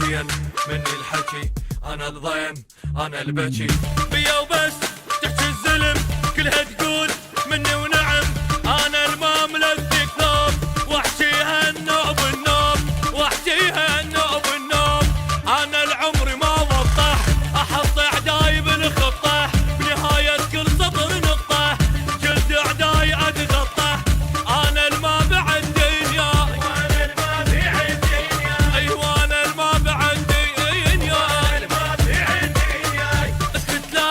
زين مني الحكي، انا الضيم انا البكي، بيا وبس تحكي الزلم كلها تقول مني ونعم، انا الماملة الذكر واحكيها النوب النوب، واحكيها النوب النوب، انا العمر ما وضح احط اعداي بالخطة، بنهاية كل سطر نقطة جلد اعداي اتغطى، انا الما بعد دنيا وانا الما بعد دنيا، ايوه انا الما بعد دنيا، الما بعد دنيا، اسكت لا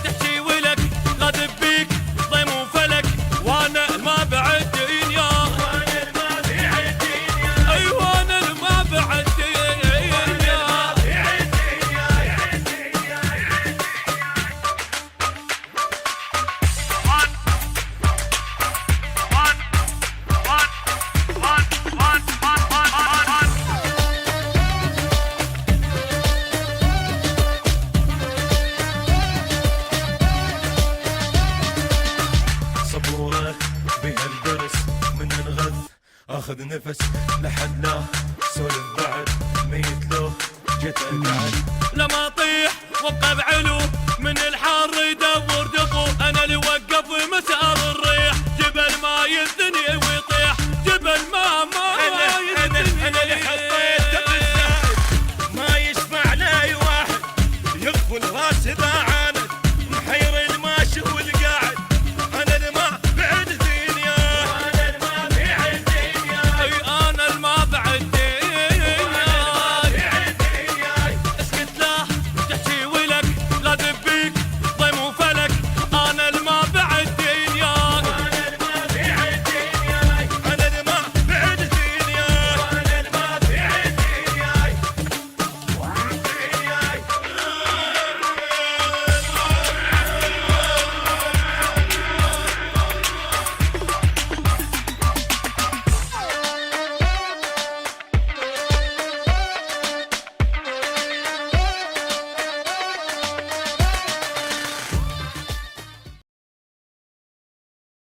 تحكي ولك لا دبيك ضيم وفلك، وانا الما بعد دنيا، وانا الما بعد دنيا، ايوه انا الما بعد دنيا. صبورك بهالدرس من انغث اخذ نفس لحد لا سولف بعد ميت له جيت ارجعد، لما اطيح وابقى بعلو من الحر يدور دفو، انا اللي